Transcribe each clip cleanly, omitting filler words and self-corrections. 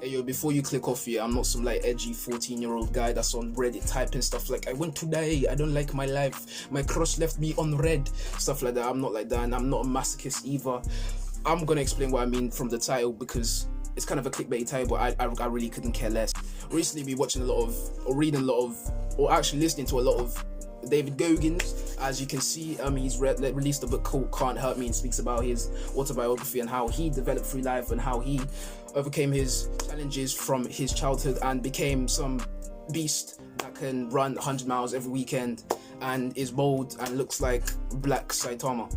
Hey yo, before you click off here, I'm not some like edgy 14-year-old guy that's on Reddit typing stuff like I want to die, I don't like my life, my crush left me on red, stuff like that. I'm not like that, and I'm not a masochist either. I'm gonna explain what I mean from the title because it's kind of a clickbait title, but I really couldn't care less. Recently been watching a lot of, or reading a lot of, or actually listening to a lot of David Goggins. As you can see, he's released a book called Can't Hurt Me and speaks about his autobiography and how he developed through life and how he overcame his challenges from his childhood and became some beast that can run 100 miles every weekend and is bold and looks like Black Saitama.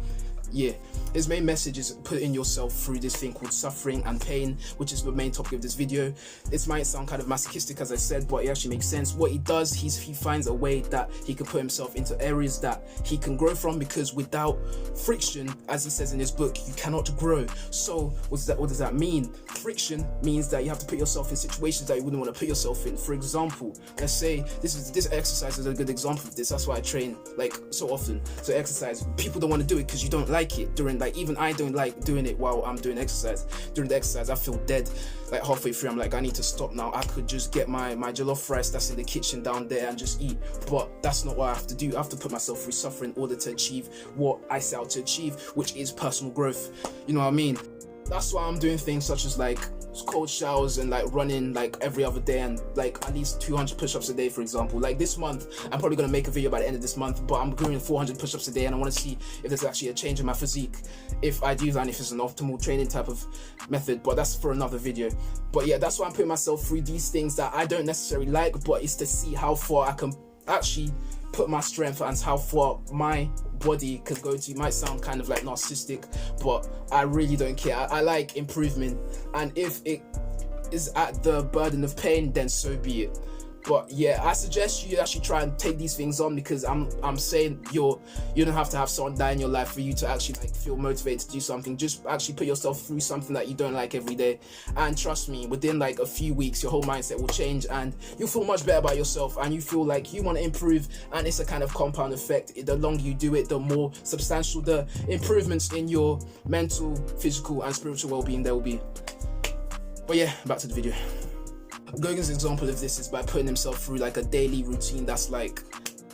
Yeah, his main message is putting yourself through this thing called suffering and pain, which is the main topic of this video. This might sound kind of masochistic as I said, but it actually makes sense. What he does, he finds a way that he can put himself into areas that he can grow from, because without friction, as he says in his book, you cannot grow. So what does that mean? Friction means that you have to put yourself in situations that you wouldn't want to put yourself in. For example, let's say this exercise is a good example of this. That's why I train like so often. So exercise, people don't want to do it because you don't like it during, like, even I don't like doing it while I'm doing exercise. During the exercise I feel dead, like halfway through I'm like, I need to stop now. I could just get my jollof rice that's in the kitchen down there and just eat, but that's not what I have to do. I have to put myself through suffering in order to achieve what I set out to achieve, which is personal growth. You know what I mean? That's why I'm doing things such as like cold showers and like running like every other day and like at least 200 push-ups a day, for example. Like this month I'm probably gonna make a video by the end of this month, but I'm doing 400 push-ups a day and I want to see if there's actually a change in my physique if I do that and if it's an optimal training type of method, but that's for another video. But yeah, that's why I'm putting myself through these things that I don't necessarily like, but it's to see how far I can actually put my strength and how far my body can go to. It might sound kind of like narcissistic, but I really don't care. I like improvement, and if it is at the burden of pain, then so be it. But yeah, I suggest you actually try and take these things on, because I'm saying you don't have to have someone die in your life for you to actually like feel motivated to do something. Just actually put yourself through something that you don't like every day, and trust me, within like a few weeks your whole mindset will change and you'll feel much better about yourself and you feel like you want to improve, and it's a kind of compound effect. The longer you do it, the more substantial the improvements in your mental, physical and spiritual well-being there will be. But yeah, back to the video. Goggins' example of this is by putting himself through like a daily routine that's like,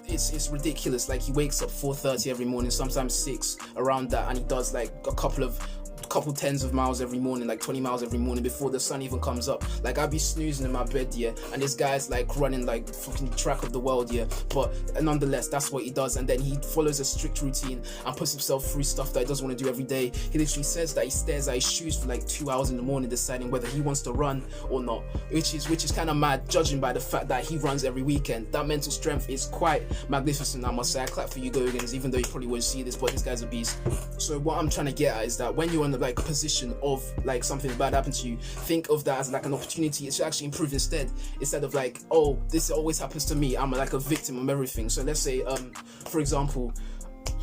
it's ridiculous. Like he wakes up 4:30 every morning, sometimes 6, around that, and he does like a couple tens of miles every morning, like 20 miles every morning before the sun even comes up. Like I'd be snoozing in my bed, yeah, and this guy's like running like fucking track of the world, yeah, but nonetheless that's what he does. And then he follows a strict routine and puts himself through stuff that he doesn't want to do every day. He literally says that he stares at his shoes for like 2 hours in the morning deciding whether he wants to run or not, which is kind of mad, judging by the fact that he runs every weekend. That mental strength is quite magnificent, I must say. I clap for you, Goggins, even though you probably won't see this, but this guy's a beast. So what I'm trying to get at is that when you're in the like position of like something bad happened to you, think of that as like an opportunity. It should actually improve instead of like, oh, this always happens to me, I'm like a victim of everything. So let's say for example,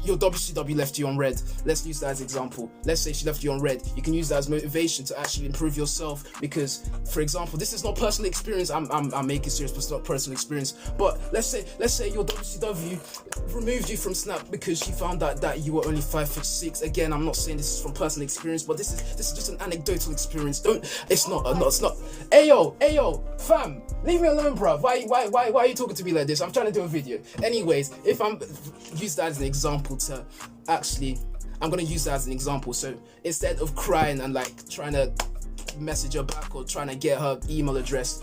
your WCW left you on red. Let's use that as an example. Let's say she left you on red. You can use that as motivation to actually improve yourself, because, for example, this is not personal experience. I'm making serious, but it's not personal experience. But let's say your WCW removed you from Snap because she found out that you were only 5'6". Again, I'm not saying this is from personal experience, but this is just an anecdotal experience. It's not. Ayo, fam, leave me alone, bruv. Why are you talking to me like this? I'm trying to do a video. Anyways, if I'm use that as an example to actually, I'm gonna use that as an example. So instead of crying and like trying to message her back or trying to get her email address,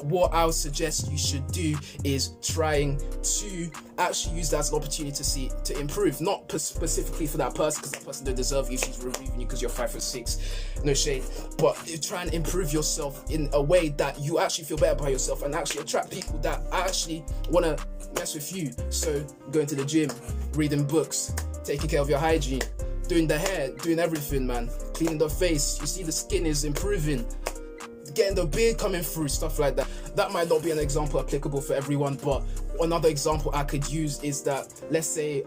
what I would suggest you should do is trying to actually use that as an opportunity to improve, not specifically for that person, because that person don't deserve you. She's removing you because you're 5'6", no shade, but you try and improve yourself in a way that you actually feel better about yourself and actually attract people that actually want to mess with you. So going to the gym, reading books, taking care of your hygiene, doing the hair, doing everything, man, cleaning the face, you see the skin is improving, getting the beard coming through, stuff like that. That might not be an example applicable for everyone, but another example I could use is that, let's say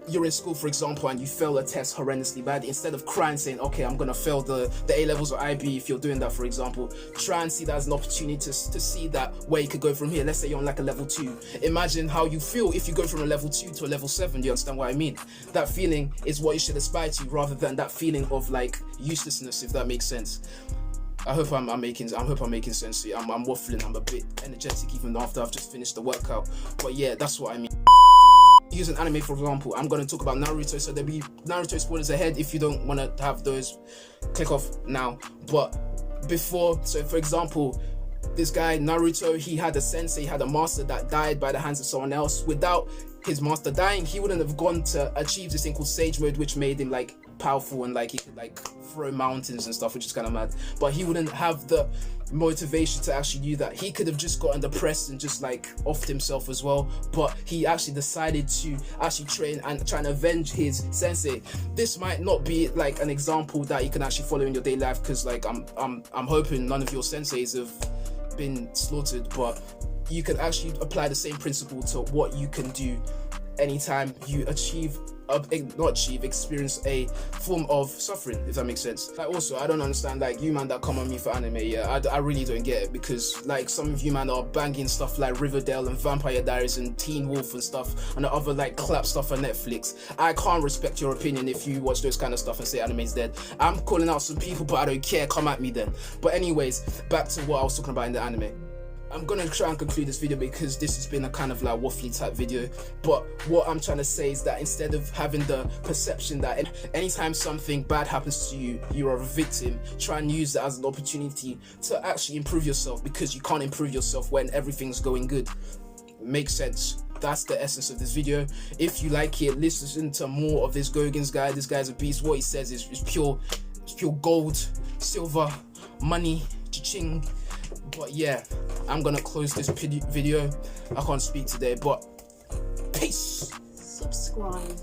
you're in school, for example, and you fail a test horrendously bad. Instead of crying saying, okay, I'm gonna fail the A-levels or IB, if you're doing that, for example, try and see that as an opportunity to see that where you could go from here. Let's say you're on like a level 2. Imagine how you feel if you go from a level 2 to a level 7. Do you understand what I mean? That feeling is what you should aspire to, rather than that feeling of like uselessness, if that makes sense. I hope I'm making sense. I'm waffling. I'm a bit energetic even after I've just finished the workout. But yeah, that's what I mean. Use an anime, for example. I'm going to talk about Naruto, so there'll be Naruto spoilers ahead. If you don't want to have those, click off now. But before, so for example, this guy Naruto, he had a sensei, he had a master that died by the hands of someone else. Without his master dying, he wouldn't have gone to achieve this thing called Sage Mode, which made him like powerful and like he could like throw mountains and stuff, which is kind of mad. But he wouldn't have the motivation to actually do that. He could have just gotten depressed and just like offed himself as well, but he actually decided to actually train and try and avenge his sensei. This might not be like an example that you can actually follow in your daily life, because like I'm hoping none of your senseis have been slaughtered, but you can actually apply the same principle to what you can do anytime you experience a form of suffering, if that makes sense. Like, also, I don't understand like you man that come on me for anime. Yeah, I really don't get it, because like some of you man are banging stuff like Riverdale and Vampire Diaries and Teen Wolf and stuff and the other like clap stuff on Netflix. I can't respect your opinion if you watch those kind of stuff and say anime's dead. I'm calling out some people, but I don't care. Come at me then. But anyways, back to what I was talking about in the anime. I'm gonna try and conclude this video because this has been a kind of like waffly type video, but what I'm trying to say is that instead of having the perception that anytime something bad happens to you, you're a victim, try and use that as an opportunity to actually improve yourself, because you can't improve yourself when everything's going good. Makes sense. That's the essence of this video. If you like it, listen to more of this Gogens guy. This guy's a beast. What he says is pure gold, silver, money, cha-ching. But yeah, I'm gonna close this video. I can't speak today, but peace. Subscribe.